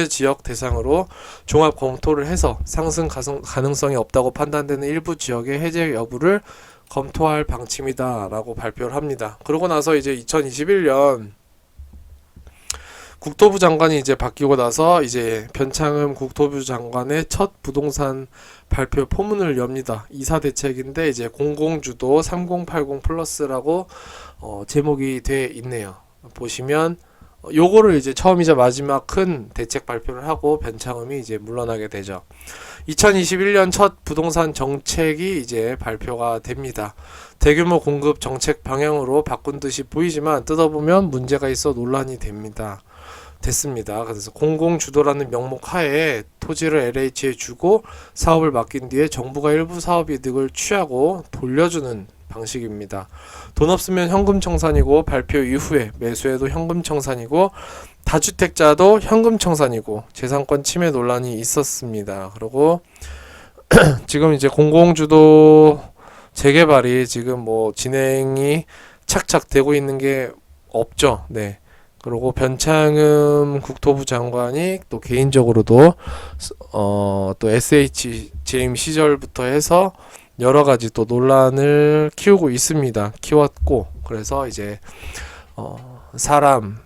지역 대상으로 종합 검토를 해서 상승 가능성이 없다고 판단되는 일부 지역의 해제 여부를 검토할 방침이다 라고 발표를 합니다. 그러고 나서 이제 2021년 국토부 장관이 이제 바뀌고 나서 이제 변창흠 국토부 장관의 첫 부동산 발표 포문을 엽니다. 2사 대책인데 이제 공공주도 3080 플러스라고 제목이 돼 있네요. 보시면 요거를 이제 처음이자 마지막 큰 대책 발표를 하고 변창흠이 이제 물러나게 되죠. 2021년 첫 부동산 정책이 이제 발표가 됩니다. 대규모 공급 정책 방향으로 바꾼 듯이 보이지만 뜯어보면 문제가 있어 논란이 됐습니다. 그래서 공공주도라는 명목 하에 토지를 LH에 주고 사업을 맡긴 뒤에 정부가 일부 사업 이득을 취하고 돌려주는 방식입니다. 돈 없으면 현금 청산이고, 발표 이후에 매수해도 현금 청산이고, 다주택자도 현금 청산이고 재산권 침해 논란이 있었습니다. 그리고 지금 이제 공공주도 재개발이 지금 뭐 진행이 착착 되고 있는 게 없죠. 네. 그리고 변창흠 국토부 장관이 또 개인적으로도 또 SHGM 시절부터 해서 여러 가지 또 논란을 키우고 있습니다. 키웠고, 그래서 이제 사람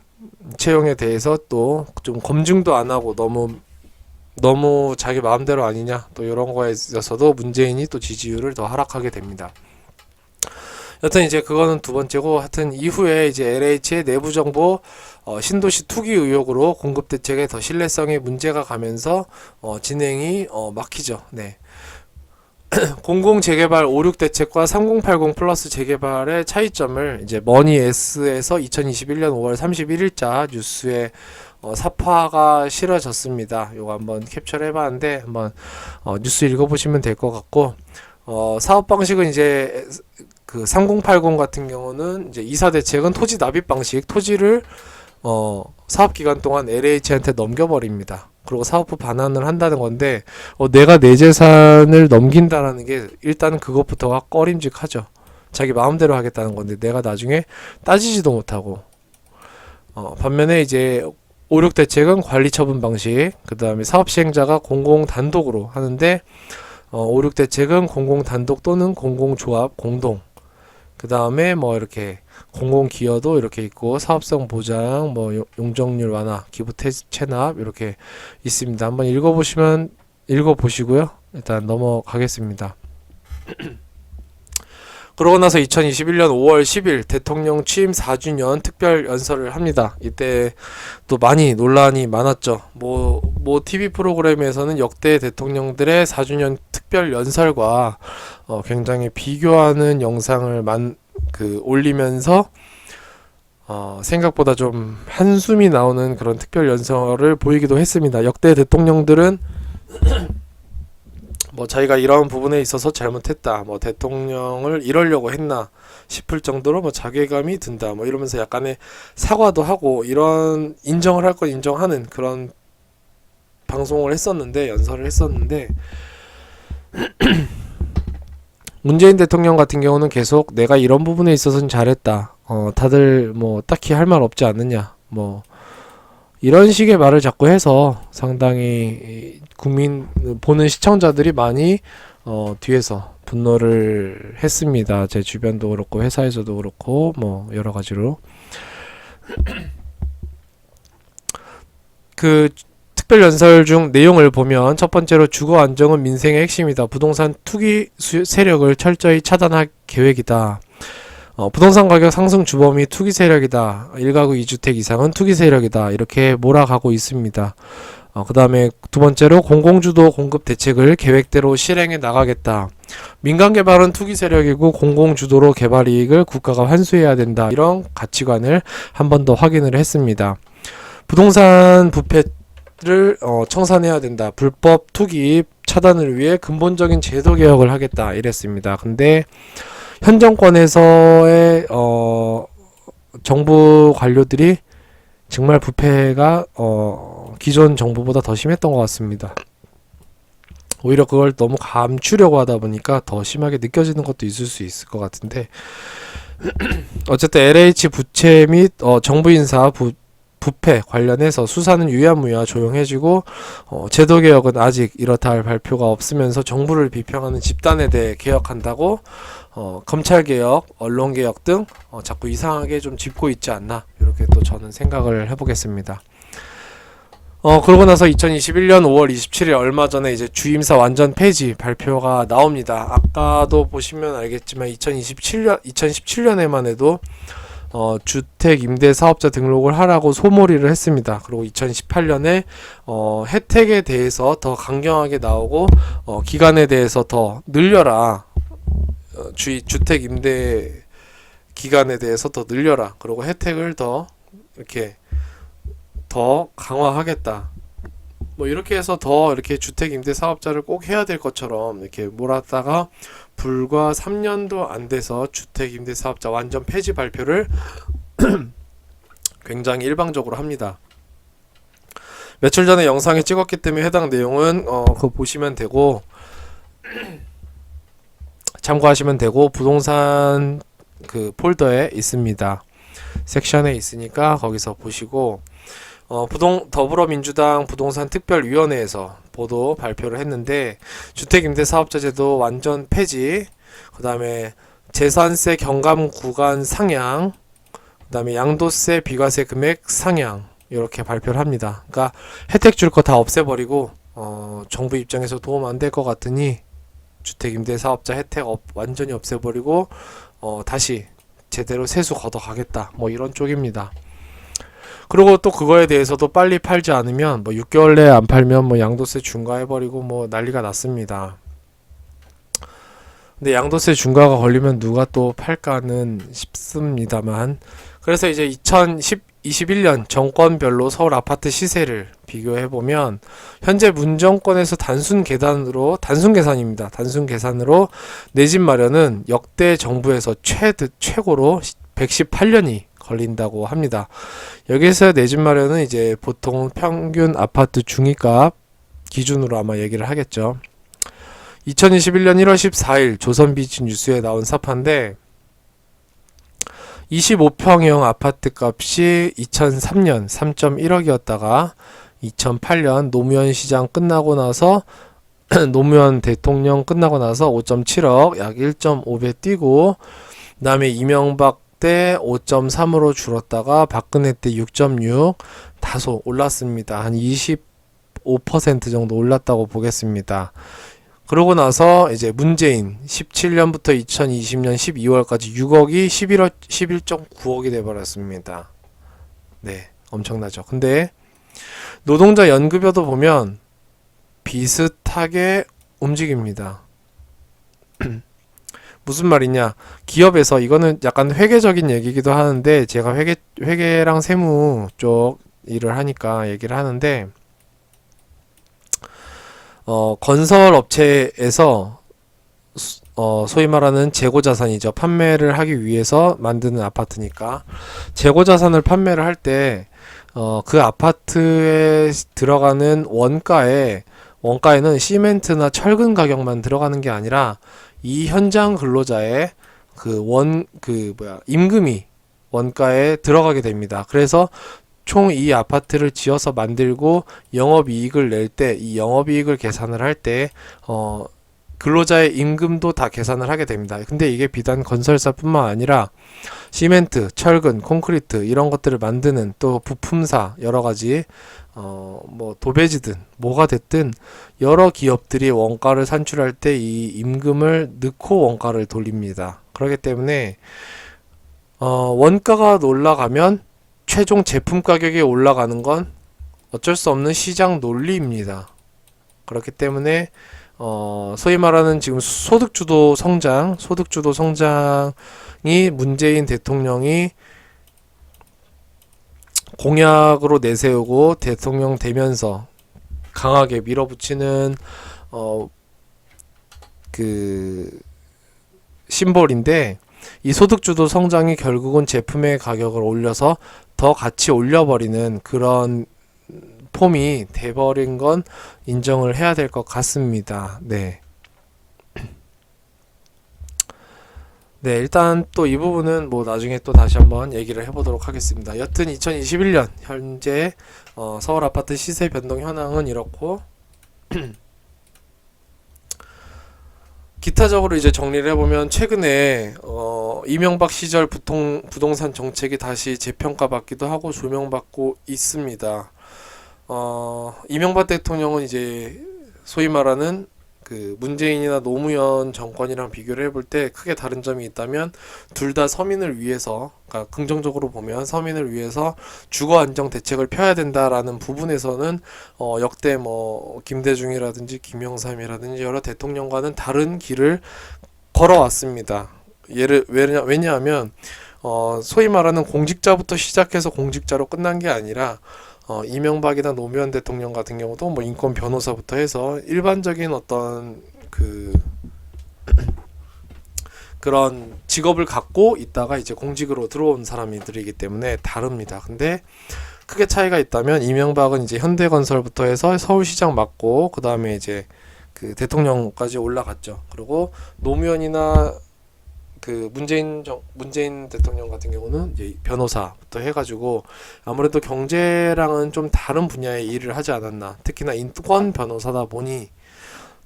채용에 대해서 또 좀 검증도 안 하고 너무 자기 마음대로 아니냐, 또 이런 거에 있어서도 문재인이 또 지지율을 더 하락하게 됩니다. 여튼 이제 그거는 두 번째고, 하여튼 이후에 이제 LH의 내부 정보 신도시 투기 의혹으로 공급 대책에 더 신뢰성에 문제가 가면서 진행이 막히죠. 네. 공공 재개발 56 대책과 3080 플러스 재개발의 차이점을 이제 머니S에서 2021년 5월 31일자 뉴스에 사파가 실어졌습니다. 요거 한번 캡처를 해봤는데 한번 뉴스 읽어보시면 될 것 같고, 사업 방식은 이제 그 3080 같은 경우는 이제 이사 대책은 토지 납입 방식, 토지를 사업 기간 동안 LH한테 넘겨버립니다. 그리고 사업부 반환을 한다는 건데, 내가 내 재산을 넘긴다라는 게 일단은 그것부터가 꺼림직하죠. 자기 마음대로 하겠다는 건데 내가 나중에 따지지도 못하고. 반면에 이제 56 대책은 관리 처분 방식, 그 다음에 사업 시행자가 공공 단독으로 하는데 56 대책은 공공 단독 또는 공공 조합 공동, 그 다음에 뭐 이렇게 공공 기여도 이렇게 있고, 사업성 보장, 뭐 용적률 완화, 기부 체납 이렇게 있습니다. 한번 읽어보시고요. 일단 넘어가겠습니다. 그러고 나서 2021년 5월 10일 대통령 취임 4주년 특별 연설을 합니다. 이때 또 많이 논란이 많았죠. 뭐 TV 프로그램에서는 역대 대통령들의 4주년 특별 연설과 굉장히 비교하는 영상을 올리면서 생각보다 좀 한숨이 나오는 그런 특별 연설을 보이기도 했습니다. 역대 대통령들은 뭐 자기가 이런 부분에 있어서 잘못했다, 뭐 대통령을 이러려고 했나 싶을 정도로 뭐 자괴감이 든다, 뭐 이러면서 약간의 사과도 하고 이런 인정을 할 건 인정하는 그런 방송을 했었는데, 연설을 했었는데 문재인 대통령 같은 경우는 계속 내가 이런 부분에 있어서는 잘했다, 다들 뭐 딱히 할 말 없지 않느냐, 뭐 이런 식의 말을 자꾸 해서 상당히 국민 보는 시청자들이 많이 뒤에서 분노를 했습니다. 제 주변도 그렇고 회사에서도 그렇고 뭐 여러 가지로. 그 특별 연설 중 내용을 보면 첫 번째로 주거 안정은 민생의 핵심이다. 부동산 투기 세력을 철저히 차단할 계획이다. 부동산 가격 상승 주범이 투기 세력이다. 1가구 2주택 이상은 투기 세력이다. 이렇게 몰아가고 있습니다. 그 다음에 두 번째로 공공주도 공급 대책을 계획대로 실행해 나가겠다. 민간 개발은 투기 세력이고 공공주도로 개발 이익을 국가가 환수해야 된다. 이런 가치관을 한 번 더 확인을 했습니다. 부동산 부패를 청산해야 된다. 불법 투기 차단을 위해 근본적인 제도 개혁을 하겠다. 이랬습니다. 근데 현 정권에서의 정부 관료들이 정말 부패가 기존 정부보다 더 심했던 것 같습니다. 오히려 그걸 너무 감추려고 하다 보니까 더 심하게 느껴지는 것도 있을 수 있을 것 같은데, 어쨌든 LH 부채 및 정부 인사 부패 관련해서 수사는 유야무야 조용해지고, 제도개혁은 아직 이렇다 할 발표가 없으면서 정부를 비평하는 집단에 대해 개혁한다고 검찰개혁, 언론개혁 등 자꾸 이상하게 좀 짚고 있지 않나, 이렇게 또 저는 생각을 해보겠습니다. 그러고 나서 2021년 5월 27일 얼마 전에 이제 주임사 완전 폐지 발표가 나옵니다. 아까도 보시면 알겠지만 2017년에만 해도 주택 임대 사업자 등록을 하라고 소몰이를 했습니다. 그리고 2018년에 혜택에 대해서 더 강경하게 나오고 기간에 대해서 더 늘려라. 주택 임대 기간에 대해서 더 늘려라. 그리고 혜택을 더 이렇게 더 강화하겠다. 뭐 이렇게 해서 더 이렇게 주택 임대 사업자를 꼭 해야 될 것처럼 이렇게 몰았다가 불과 3년도 안 돼서 주택 임대 사업자 완전 폐지 발표를 굉장히 일방적으로 합니다. 며칠 전에 영상에 찍었기 때문에 해당 내용은 그거 보시면 되고 참고하시면 되고, 부동산 그 폴더에 있습니다. 섹션에 있으니까 거기서 보시고, 더불어민주당 부동산특별위원회에서 보도 발표를 했는데, 주택임대사업자제도 완전 폐지, 그 다음에 재산세 경감 구간 상향, 그 다음에 양도세 비과세 금액 상향, 이렇게 발표를 합니다. 그러니까 혜택 줄 거 다 없애버리고, 정부 입장에서 도움 안 될 것 같으니 주택임대사업자 혜택 완전히 없애버리고 다시 제대로 세수 걷어가겠다, 뭐 이런 쪽입니다. 그리고 또 그거에 대해서도 빨리 팔지 않으면 뭐 6개월 내에 안 팔면 뭐 양도세 중과해버리고 뭐 난리가 났습니다. 근데 양도세 중과가 걸리면 누가 또 팔까는 싶습니다만, 그래서 이제 2021년 정권별로 서울 아파트 시세를 비교해보면 현재 문정권에서 단순 계산으로 내 집 마련은 역대 정부에서 최고로 118년이 걸린다고 합니다. 여기서 내 집 마련은 이제 보통 평균 아파트 중위값 기준으로 아마 얘기를 하겠죠. 2021년 1월 14일 조선비즈 뉴스에 나온 사파인데, 25평형 아파트 값이 2003년 3.1억이었다가 2008년 노무현 시장 끝나고 나서 노무현 대통령 끝나고 나서 5.7억, 약 1.5배 뛰고, 그 다음에 이명박 때 5.3으로 줄었다가 박근혜 때 6.6, 다소 올랐습니다. 한 25% 정도 올랐다고 보겠습니다. 그러고 나서 이제 문재인 17년부터 2020년 12월까지 6억이 11.9억이 돼버렸습니다. 네, 엄청나죠. 근데 노동자 연급여도 보면 비슷하게 움직입니다. 무슨 말이냐? 기업에서, 이거는 약간 회계적인 얘기기도 하는데, 제가 회계랑 세무 쪽 일을 하니까 얘기를 하는데, 건설 업체에서 소위 말하는 재고 자산이죠. 판매를 하기 위해서 만드는 아파트니까 재고 자산을 판매를 할 때 그 아파트에 들어가는 원가에는 시멘트나 철근 가격만 들어가는 게 아니라 이 현장 근로자의 임금이 원가에 들어가게 됩니다. 그래서 총 이 아파트를 지어서 만들고 영업이익을 낼 때, 이 영업이익을 계산을 할 때 근로자의 임금도 다 계산을 하게 됩니다. 근데 이게 비단 건설사뿐만 아니라 시멘트, 철근, 콘크리트 이런 것들을 만드는 또 부품사, 여러가지 뭐 도배지든 뭐가 됐든 여러 기업들이 원가를 산출할 때 이 임금을 넣고 원가를 돌립니다. 그렇기 때문에 원가가 올라가면 최종 제품 가격이 올라가는 건 어쩔 수 없는 시장 논리입니다. 그렇기 때문에 소위 말하는 지금 소득주도 성장이 문재인 대통령이 공약으로 내세우고 대통령 되면서 강하게 밀어붙이는 그 심볼인데, 이 소득주도 성장이 결국은 제품의 가격을 올려서 더 같이 올려버리는 그런 폼이 돼버린 건 인정을 해야 될 것 같습니다. 네. 네, 일단 또 이 부분은 뭐 나중에 또 다시 한번 얘기를 해보도록 하겠습니다. 여튼 2021년 현재 서울 아파트 시세 변동 현황은 이렇고, 기타적으로 이제 정리를 해보면 최근에 이명박 시절 부동산 정책이 다시 재평가받기도 하고 조명받고 있습니다. 이명박 대통령은 이제 소위 말하는 그 문재인이나 노무현 정권이랑 비교를 해볼 때 크게 다른 점이 있다면, 둘 다 서민을 위해서, 그러니까 긍정적으로 보면 서민을 위해서 주거 안정 대책을 펴야 된다라는 부분에서는 역대 뭐 김대중이라든지 김영삼이라든지 여러 대통령과는 다른 길을 걸어왔습니다. 왜냐하면 소위 말하는 공직자부터 시작해서 공직자로 끝난 게 아니라 이명박이나 노무현 대통령 같은 경우도 뭐 인권 변호사부터 해서 일반적인 어떤 그런 직업을 갖고 있다가 이제 공직으로 들어온 사람들이기 때문에 다릅니다. 근데 크게 차이가 있다면 이명박은 이제 현대건설부터 해서 서울시장 맡고 그 다음에 이제 그 대통령까지 올라갔죠. 그리고 노무현이나 그 문재인 대통령 같은 경우는 이제 변호사부터 해가지고 아무래도 경제랑은 좀 다른 분야의 일을 하지 않았나. 특히나 인권 변호사다 보니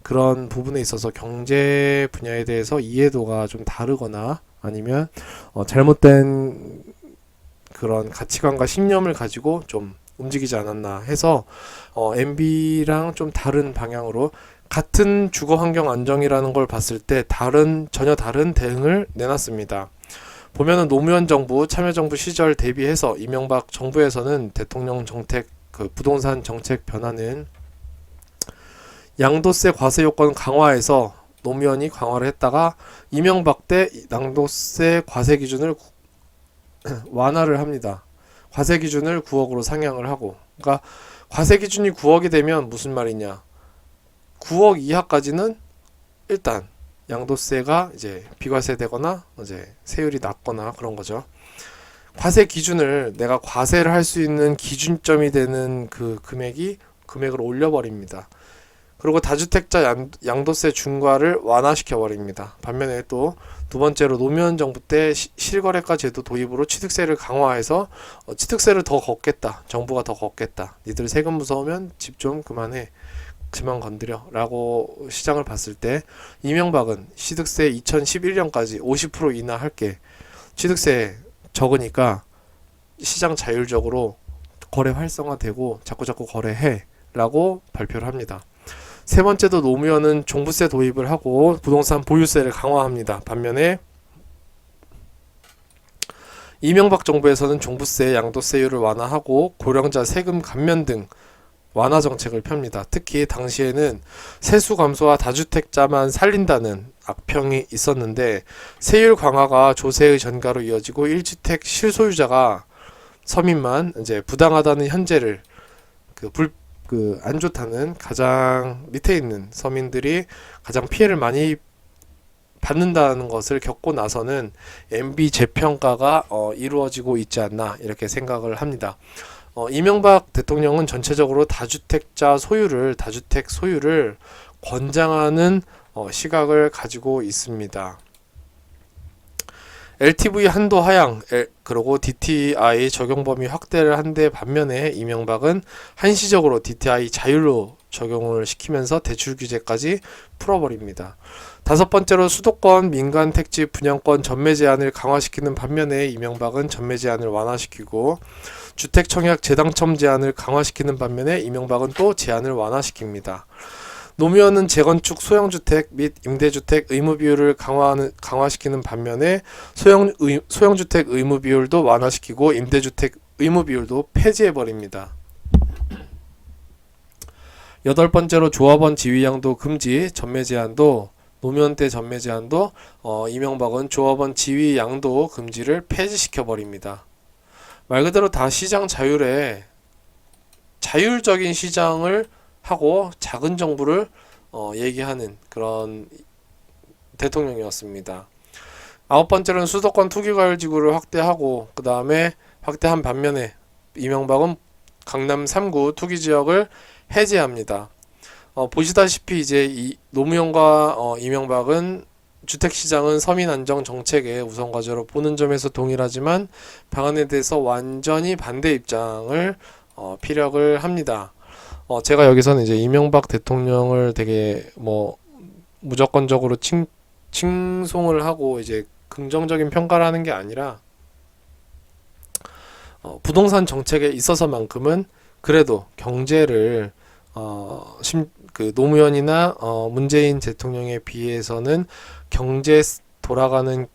그런 부분에 있어서 경제 분야에 대해서 이해도가 좀 다르거나 아니면 잘못된 그런 가치관과 신념을 가지고 좀 움직이지 않았나 해서 MB랑 좀 다른 방향으로 같은 주거 환경 안정이라는 걸 봤을 때 전혀 다른 대응을 내놨습니다. 보면은 노무현 정부, 참여정부 시절 대비해서 이명박 정부에서는 대통령 정책, 그 부동산 정책 변화는 양도세 과세 요건 강화해서 노무현이 강화를 했다가 이명박 때 양도세 과세 기준을 완화를 합니다. 과세 기준을 9억으로 상향을 하고, 그러니까 과세 기준이 9억이 되면 무슨 말이냐? 9억 이하까지는 일단 양도세가 이제 비과세되거나 이제 세율이 낮거나 그런 거죠. 과세 기준을 내가 과세를 할 수 있는 기준점이 되는 그 금액을 올려버립니다. 그리고 다주택자 양도세 중과를 완화시켜 버립니다. 반면에 또 두 번째로 노무현 정부 때 실거래가 제도 도입으로 취득세를 강화해서 취득세를 더 걷겠다. 정부가 더 걷겠다. 니들 세금 무서우면 집 좀 그만해. 그만 건드려 라고 시장을 봤을 때 이명박은 취득세 2011년까지 50% 인하할게. 취득세 적으니까 시장 자율적으로 거래 활성화되고 자꾸자꾸 거래해 라고 발표를 합니다. 세 번째도 노무현은 종부세 도입을 하고 부동산 보유세를 강화합니다. 반면에 이명박 정부에서는 종부세, 양도세율을 완화하고 고령자 세금 감면 등 완화 정책을 펴니다. 특히 당시에는 세수 감소와 다주택자만 살린다는 악평이 있었는데 세율 강화가 조세의 전가로 이어지고 1주택 실소유자가 서민만 이제 부당하다는 현재를 안 좋다는 가장 밑에 있는 서민들이 가장 피해를 많이 받는다는 것을 겪고 나서는 MB 재평가가 이루어지고 있지 않나 이렇게 생각을 합니다. 이명박 대통령은 전체적으로 다주택 소유를 권장하는 시각을 가지고 있습니다. LTV 한도 하향, 그리고 DTI 적용 범위 확대를 한데 반면에 이명박은 한시적으로 DTI 자율로 적용을 시키면서 대출 규제까지 풀어버립니다. 다섯 번째로 수도권 민간 택지 분양권 전매 제한을 강화시키는 반면에 이명박은 전매 제한을 완화시키고 주택 청약 재당첨 제한을 강화시키는 반면에 이명박은 또 제한을 완화시킵니다. 노무현은 재건축 소형주택 및 임대주택 의무 비율을 강화시키는 반면에 소형주택 의무 비율도 완화시키고 임대주택 의무 비율도 폐지해버립니다. 여덟 번째로 조합원 지위양도 금지, 전매 제한도 노무현 때 전매 제한도 이명박은 조합원 지위양도 금지를 폐지시켜버립니다. 말 그대로 다 시장 자율적인 시장을 하고 작은 정부를 얘기하는 그런 대통령이었습니다. 아홉 번째로는 수도권 투기과열지구를 확대하고 그 다음에 확대한 반면에 이명박은 강남 3구 투기지역을 해제합니다. 보시다시피 이제 노무현과 이명박은 주택시장은 서민 안정 정책의 우선 과제로 보는 점에서 동일하지만 방안에 대해서 완전히 반대 입장을 피력을 합니다. 제가 여기서는 이제 이명박 대통령을 되게 무조건적으로 칭송을 하고 이제 긍정적인 평가를 하는 게 아니라 부동산 정책에 있어서만큼은 그래도 경제를 노무현이나 문재인 대통령에 비해서는 경제 돌아가는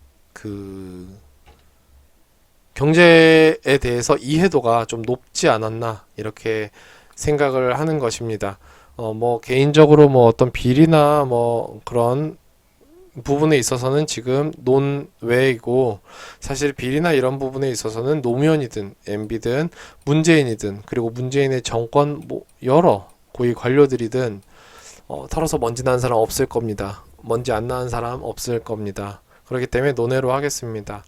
경제에 대해서 이해도가 좀 높지 않았나 이렇게 생각을 하는 것입니다. 개인적으로 어떤 비리나 그런 부분에 있어서는 지금 논외이고 사실 비리나 이런 부분에 있어서는 노무현이든 MB든 문재인이든 그리고 문재인의 정권 여러 고위 관료들이든 털어서 먼지 난 사람 없을 겁니다. 먼지 안 나는 사람 없을 겁니다. 그렇기 때문에 논외로 하겠습니다.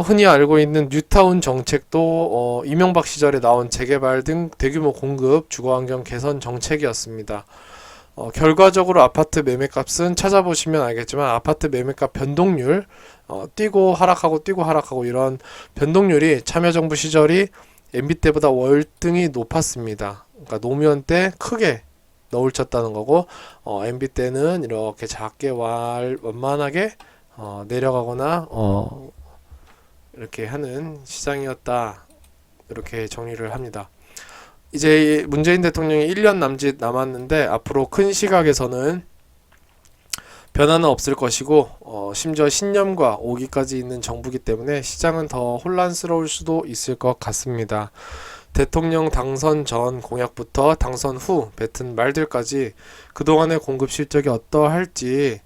흔히 알고 있는 뉴타운 정책도 이명박 시절에 나온 재개발 등 대규모 공급, 주거환경 개선 정책이었습니다. 결과적으로 아파트 매매값은 찾아보시면 알겠지만 아파트 매매값 변동률, 뛰고 하락하고 뛰고 하락하고 이런 변동률이 참여정부 시절이 MB 때보다 월등히 높았습니다. 그러니까 노무현 때 크게 너울 쳤다는 거고, MB 때는 이렇게 작게 완만하게 내려가거나 이렇게 하는 시장이었다. 이렇게 정리를 합니다. 이제 문재인 대통령이 1년 남짓 남았는데 앞으로 큰 시각에서는 변화는 없을 것이고 심지어 신념과 오기까지 있는 정부기 때문에 시장은 더 혼란스러울 수도 있을 것 같습니다. 대통령 당선 전 공약부터 당선 후 뱉은 말들까지 그동안의 공급 실적이 어떠할지,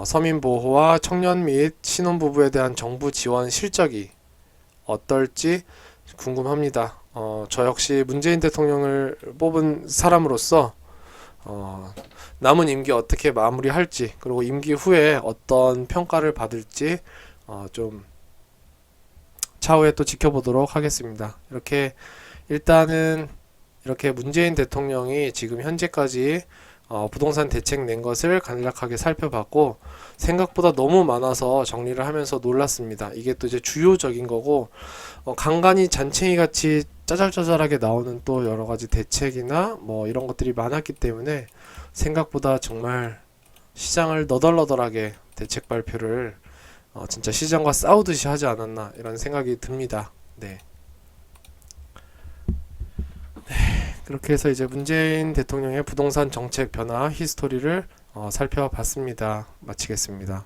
서민 보호와 청년 및 신혼부부에 대한 정부 지원 실적이 어떨지 궁금합니다. 저 역시 문재인 대통령을 뽑은 사람으로서 남은 임기 어떻게 마무리할지, 그리고 임기 후에 어떤 평가를 받을지 좀 차후에 또 지켜보도록 하겠습니다. 이렇게 일단은 이렇게 문재인 대통령이 지금 현재까지 부동산 대책 낸 것을 간략하게 살펴봤고, 생각보다 너무 많아서 정리를 하면서 놀랐습니다. 이게 또 이제 주요적인 거고, 간간히 잔챙이 같이 짜잘짜잘하게 나오는 또 여러 가지 대책이나 뭐 이런 것들이 많았기 때문에 생각보다 정말 시장을 너덜너덜하게 대책 발표를 진짜 시장과 싸우듯이 하지 않았나 이런 생각이 듭니다. 네. 그렇게 해서 이제 문재인 대통령의 부동산 정책 변화 히스토리를 살펴봤습니다. 마치겠습니다.